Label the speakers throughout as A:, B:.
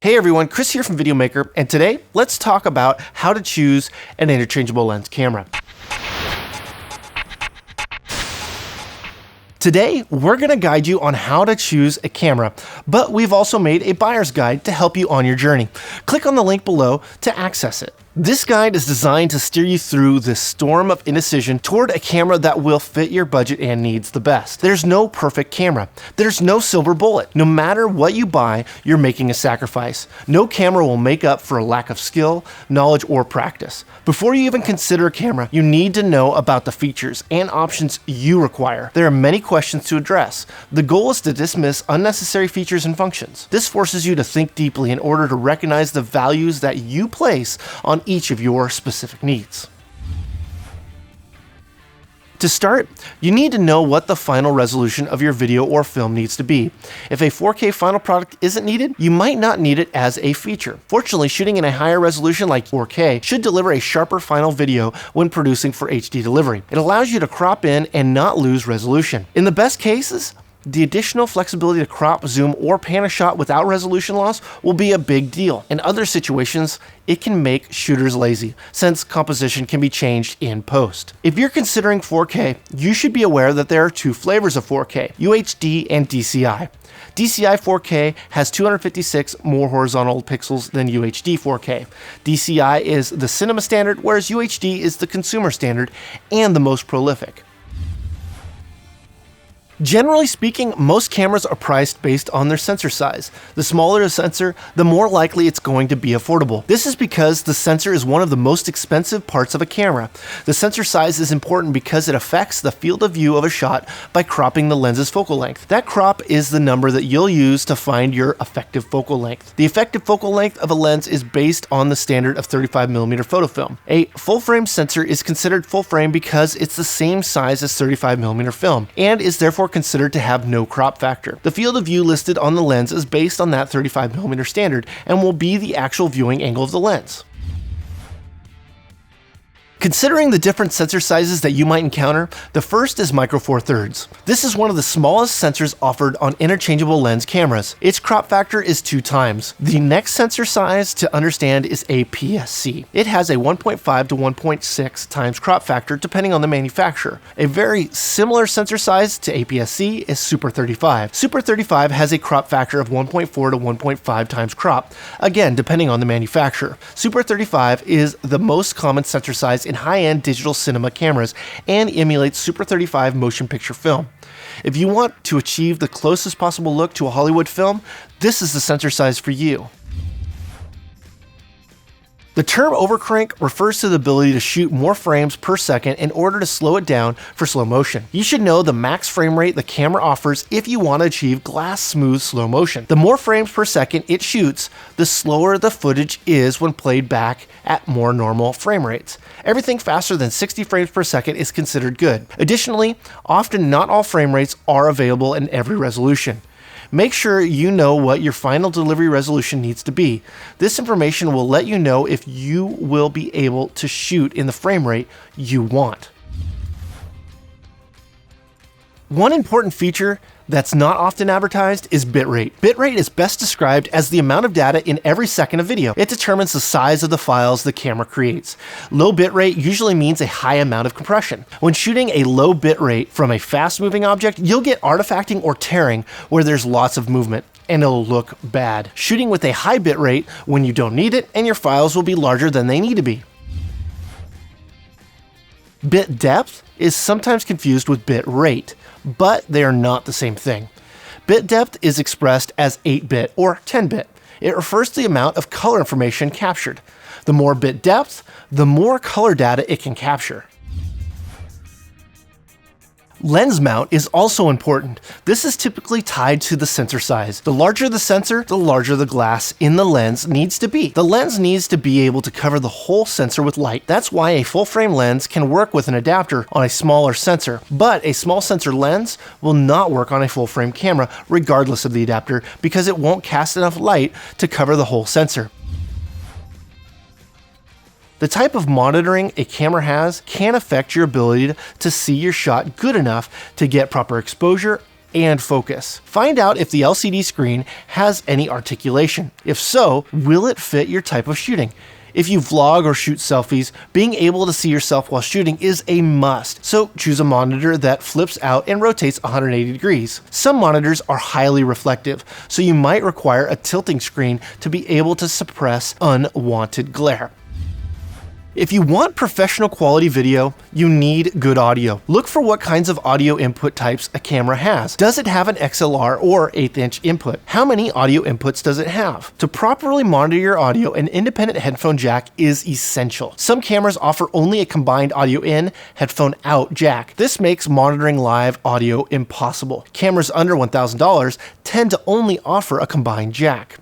A: Hey everyone, Chris here from Videomaker, and today let's talk about how to choose an interchangeable lens camera. Today, we're going to guide you on how to choose a camera, but we've also made a buyer's guide to help you on your journey. Click on the link below to access it. This guide is designed to steer you through this storm of indecision toward a camera that will fit your budget and needs the best. There's no perfect camera. There's no silver bullet. No matter what you buy, you're making a sacrifice. No camera will make up for a lack of skill, knowledge, or practice. Before you even consider a camera, you need to know about the features and options you require. There are many questions to address. The goal is to dismiss unnecessary features and functions. This forces you to think deeply in order to recognize the values that you place on each of your specific needs. To start, you need to know what the final resolution of your video or film needs to be. If a 4K final product isn't needed, you might not need it as a feature. Fortunately, shooting in a higher resolution like 4K should deliver a sharper final video when producing for HD delivery. It allows you to crop in and not lose resolution. In the best cases, the additional flexibility to crop, zoom, or pan a shot without resolution loss will be a big deal. In other situations, it can make shooters lazy, since composition can be changed in post. If you're considering 4K, you should be aware that there are two flavors of 4K, UHD and DCI. DCI 4K has 256 more horizontal pixels than UHD 4K. DCI is the cinema standard, whereas UHD is the consumer standard and the most prolific. Generally speaking, most cameras are priced based on their sensor size. The smaller the sensor, the more likely it's going to be affordable. This is because the sensor is one of the most expensive parts of a camera. The sensor size is important because it affects the field of view of a shot by cropping the lens's focal length. That crop is the number that you'll use to find your effective focal length. The effective focal length of a lens is based on the standard of 35mm photofilm. A full-frame sensor is considered full-frame because it's the same size as 35mm film and is therefore considered to have no crop factor. The field of view listed on the lens is based on that 35mm standard and will be the actual viewing angle of the lens. Considering the different sensor sizes that you might encounter, the first is Micro Four Thirds. This is one of the smallest sensors offered on interchangeable lens cameras. Its crop factor is 2 times. The next sensor size to understand is APS-C. It has a 1.5 to 1.6 times crop factor depending on the manufacturer. A very similar sensor size to APS-C is Super 35. Super 35 has a crop factor of 1.4 to 1.5 times crop, again depending on the manufacturer. Super 35 is the most common sensor size in high-end digital cinema cameras and emulates Super 35 motion picture film. If you want to achieve the closest possible look to a Hollywood film, this is the sensor size for you. The term overcrank refers to the ability to shoot more frames per second in order to slow it down for slow motion. You should know the max frame rate the camera offers if you want to achieve glass smooth slow motion. The more frames per second it shoots, the slower the footage is when played back at more normal frame rates. Everything faster than 60 frames per second is considered good. Additionally, often not all frame rates are available in every resolution. Make sure you know what your final delivery resolution needs to be. This information will let you know if you will be able to shoot in the frame rate you want. One important feature that's not often advertised is bitrate. Bitrate is best described as the amount of data in every second of video. It determines the size of the files the camera creates. Low bitrate usually means a high amount of compression. When shooting a low bitrate from a fast-moving object, you'll get artifacting or tearing where there's lots of movement, and it'll look bad. Shooting with a high bitrate when you don't need it, and your files will be larger than they need to be. Bit depth is sometimes confused with bit rate, but they are not the same thing. Bit depth is expressed as 8-bit or 10-bit. It refers to the amount of color information captured. The more bit depth, the more color data it can capture. Lens mount is also important. This is typically tied to the sensor size. The larger the sensor, the larger the glass in the lens needs to be. The lens needs to be able to cover the whole sensor with light. That's why a full-frame lens can work with an adapter on a smaller sensor, but a small sensor lens will not work on a full-frame camera regardless of the adapter because it won't cast enough light to cover the whole sensor. The type of monitoring a camera has can affect your ability to see your shot good enough to get proper exposure and focus. Find out if the LCD screen has any articulation. If so, will it fit your type of shooting? If you vlog or shoot selfies, being able to see yourself while shooting is a must, so choose a monitor that flips out and rotates 180 degrees. Some monitors are highly reflective, so you might require a tilting screen to be able to suppress unwanted glare. If you want professional quality video, you need good audio. Look for what kinds of audio input types a camera has. Does it have an XLR or 1/8 inch input? How many audio inputs does it have? To properly monitor your audio, an independent headphone jack is essential. Some cameras offer only a combined audio in, headphone out jack. This makes monitoring live audio impossible. Cameras under $1,000 tend to only offer a combined jack.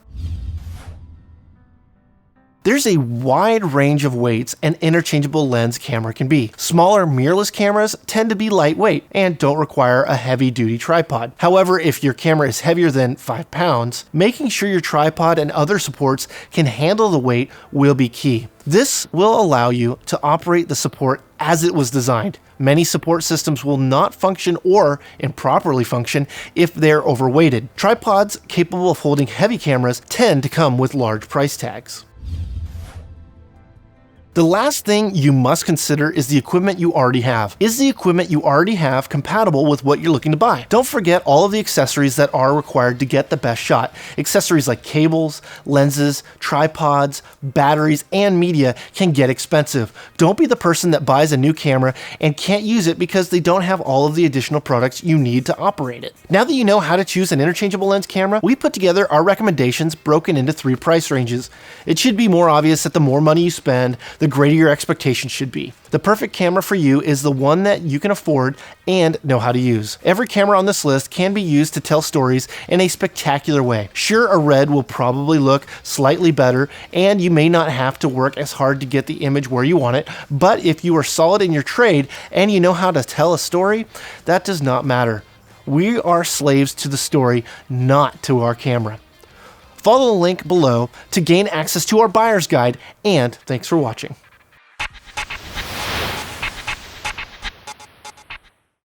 A: There's a wide range of weights an interchangeable lens camera can be. Smaller mirrorless cameras tend to be lightweight and don't require a heavy-duty tripod. However, if your camera is heavier than 5 pounds, making sure your tripod and other supports can handle the weight will be key. This will allow you to operate the support as it was designed. Many support systems will not function or improperly function if they're overweighted. Tripods capable of holding heavy cameras tend to come with large price tags. The last thing you must consider is the equipment you already have. Is the equipment you already have compatible with what you're looking to buy? Don't forget all of the accessories that are required to get the best shot. Accessories like cables, lenses, tripods, batteries, and media can get expensive. Don't be the person that buys a new camera and can't use it because they don't have all of the additional products you need to operate it. Now that you know how to choose an interchangeable lens camera, we put together our recommendations broken into 3 price ranges. It should be more obvious that the more money you spend, the greater your expectations should be. The perfect camera for you is the one that you can afford and know how to use. Every camera on this list can be used to tell stories in a spectacular way. Sure, a red will probably look slightly better, and you may not have to work as hard to get the image where you want it, but if you are solid in your trade and you know how to tell a story, that does not matter. We are slaves to the story, not to our camera. Follow the link below to gain access to our buyer's guide, and thanks for watching.